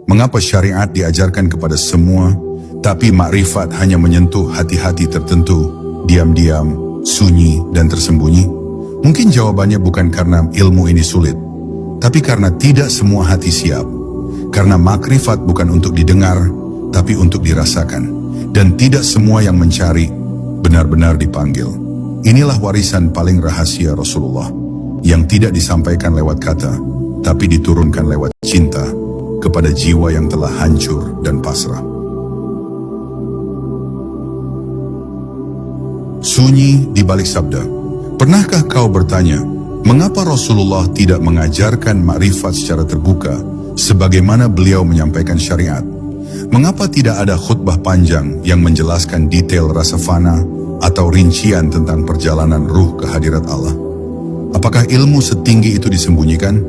Mengapa syariat diajarkan kepada semua, tapi makrifat hanya menyentuh hati-hati tertentu, diam-diam, sunyi dan tersembunyi? Mungkin jawabannya bukan karena ilmu ini sulit, tapi karena tidak semua hati siap. Karena makrifat bukan untuk didengar, tapi untuk dirasakan. Dan tidak semua yang mencari benar-benar dipanggil. Inilah warisan paling rahasia Rasulullah, yang tidak disampaikan lewat kata, tapi diturunkan lewat cinta kepada jiwa yang telah hancur dan pasrah. Sunyi di balik sabda. Pernahkah kau bertanya, mengapa Rasulullah tidak mengajarkan makrifat secara terbuka, sebagaimana beliau menyampaikan syariat? Mengapa tidak ada khutbah panjang yang menjelaskan detail rasa fana atau rincian tentang perjalanan ruh ke hadirat Allah? Apakah ilmu setinggi itu disembunyikan?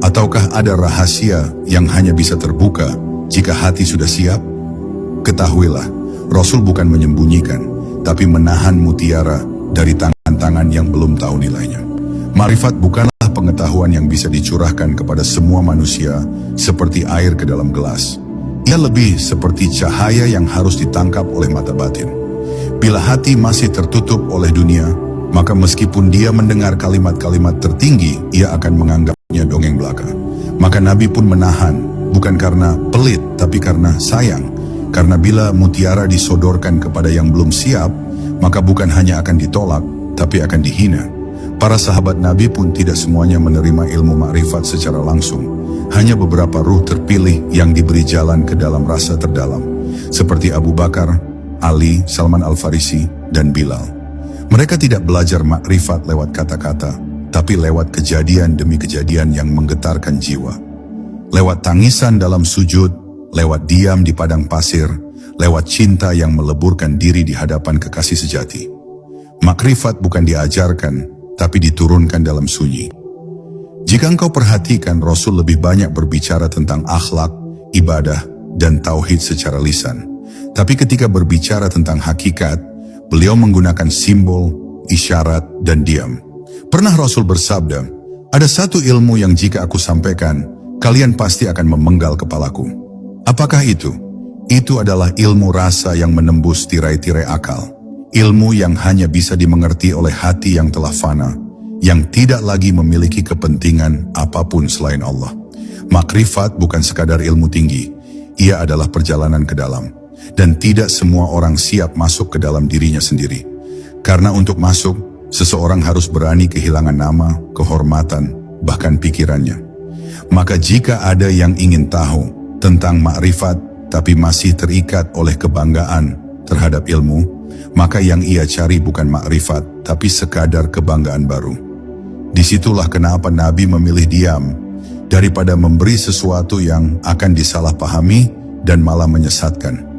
Ataukah ada rahasia yang hanya bisa terbuka jika hati sudah siap? Ketahuilah, Rasul bukan menyembunyikan, tapi menahan mutiara dari tangan-tangan yang belum tahu nilainya. Makrifat bukanlah pengetahuan yang bisa dicurahkan kepada semua manusia seperti air ke dalam gelas. Ia lebih seperti cahaya yang harus ditangkap oleh mata batin. Bila hati masih tertutup oleh dunia, maka meskipun dia mendengar kalimat-kalimat tertinggi, ia akan menganggapnya dongeng belaka. Maka Nabi pun menahan, bukan karena pelit, tapi karena sayang. Karena bila mutiara disodorkan kepada yang belum siap, maka bukan hanya akan ditolak, tapi akan dihina. Para sahabat Nabi pun tidak semuanya menerima ilmu makrifat secara langsung. Hanya beberapa ruh terpilih yang diberi jalan ke dalam rasa terdalam, seperti Abu Bakar, Ali, Salman Al-Farisi, dan Bilal. Mereka tidak belajar makrifat lewat kata-kata, tapi lewat kejadian demi kejadian yang menggetarkan jiwa. Lewat tangisan dalam sujud, lewat diam di padang pasir, lewat cinta yang meleburkan diri di hadapan kekasih sejati. Makrifat bukan diajarkan, tapi diturunkan dalam sunyi. Jika engkau perhatikan, Rasul lebih banyak berbicara tentang akhlak, ibadah, dan tauhid secara lisan. Tapi ketika berbicara tentang hakikat, beliau menggunakan simbol, isyarat, dan diam. Pernah Rasul bersabda, ada satu ilmu yang jika aku sampaikan, kalian pasti akan memenggal kepalaku. Apakah itu? Itu adalah ilmu rasa yang menembus tirai-tirai akal. Ilmu yang hanya bisa dimengerti oleh hati yang telah fana, yang tidak lagi memiliki kepentingan apapun selain Allah. Makrifat bukan sekadar ilmu tinggi, ia adalah perjalanan ke dalam. Dan tidak semua orang siap masuk ke dalam dirinya sendiri. Karena untuk masuk, seseorang harus berani kehilangan nama, kehormatan, bahkan pikirannya. Maka jika ada yang ingin tahu tentang makrifat, tapi masih terikat oleh kebanggaan terhadap ilmu, maka yang ia cari bukan makrifat, tapi sekadar kebanggaan baru. Disitulah kenapa Nabi memilih diam, daripada memberi sesuatu yang akan disalahpahami dan malah menyesatkan.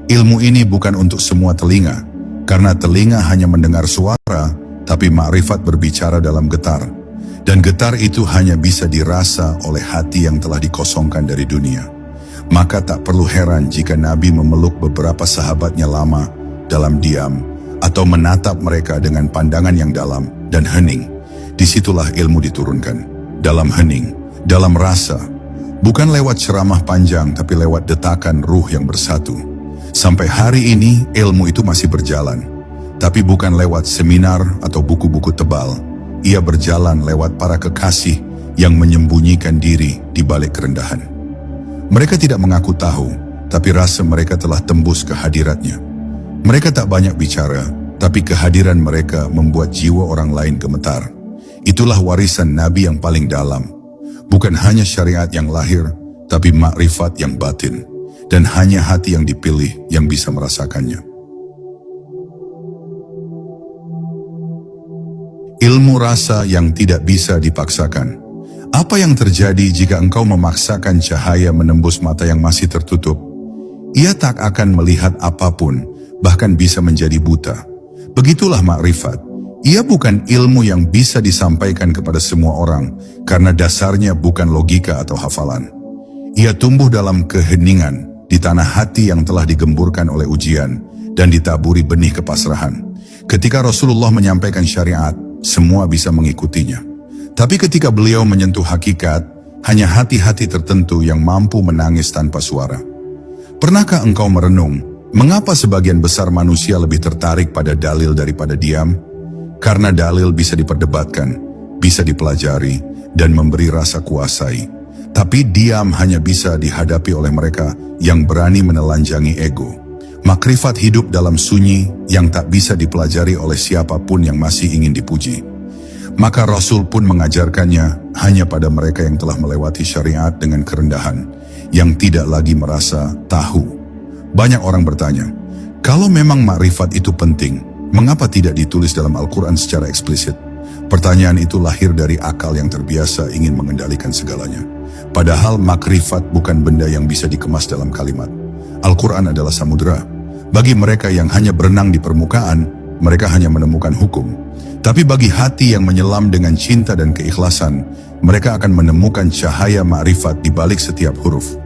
Ilmu ini bukan untuk semua telinga, karena telinga hanya mendengar suara, tapi makrifat berbicara dalam getar. Dan getar itu hanya bisa dirasa oleh hati yang telah dikosongkan dari dunia. Maka tak perlu heran jika Nabi memeluk beberapa sahabatnya lama dalam diam, atau menatap mereka dengan pandangan yang dalam dan hening. Disitulah ilmu diturunkan, dalam hening, dalam rasa, bukan lewat ceramah panjang, tapi lewat detakan ruh yang bersatu. Sampai hari ini ilmu itu masih berjalan, tapi bukan lewat seminar atau buku-buku tebal. Ia berjalan lewat para kekasih yang menyembunyikan diri di balik kerendahan. Mereka tidak mengaku tahu, tapi rasa mereka telah tembus ke hadiratnya. Mereka tak banyak bicara, tapi kehadiran mereka membuat jiwa orang lain gemetar. Itulah warisan Nabi yang paling dalam. Bukan hanya syariat yang lahir, tapi makrifat yang batin. Dan hanya hati yang dipilih yang bisa merasakannya. Ilmu rasa yang tidak bisa dipaksakan. Apa yang terjadi jika engkau memaksakan cahaya menembus mata yang masih tertutup? Ia tak akan melihat apapun, bahkan bisa menjadi buta. Begitulah makrifat. Ia bukan ilmu yang bisa disampaikan kepada semua orang, karena dasarnya bukan logika atau hafalan. Ia tumbuh dalam keheningan, di tanah hati yang telah digemburkan oleh ujian, dan ditaburi benih kepasrahan. Ketika Rasulullah menyampaikan syariat, semua bisa mengikutinya. Tapi ketika beliau menyentuh hakikat, hanya hati-hati tertentu yang mampu menangis tanpa suara. Pernahkah engkau merenung, mengapa sebagian besar manusia lebih tertarik pada dalil daripada diam? Karena dalil bisa diperdebatkan, bisa dipelajari, dan memberi rasa kuasai. Tapi diam hanya bisa dihadapi oleh mereka yang berani menelanjangi ego. Makrifat hidup dalam sunyi yang tak bisa dipelajari oleh siapapun yang masih ingin dipuji. Maka Rasul pun mengajarkannya hanya pada mereka yang telah melewati syariat dengan kerendahan, yang tidak lagi merasa tahu. Banyak orang bertanya, kalau memang makrifat itu penting, mengapa tidak ditulis dalam Al-Quran secara eksplisit? Pertanyaan itu lahir dari akal yang terbiasa ingin mengendalikan segalanya. Padahal makrifat bukan benda yang bisa dikemas dalam kalimat. Al-Quran adalah samudera. Bagi mereka yang hanya berenang di permukaan, mereka hanya menemukan hukum. Tapi bagi hati yang menyelam dengan cinta dan keikhlasan, mereka akan menemukan cahaya makrifat di balik setiap huruf.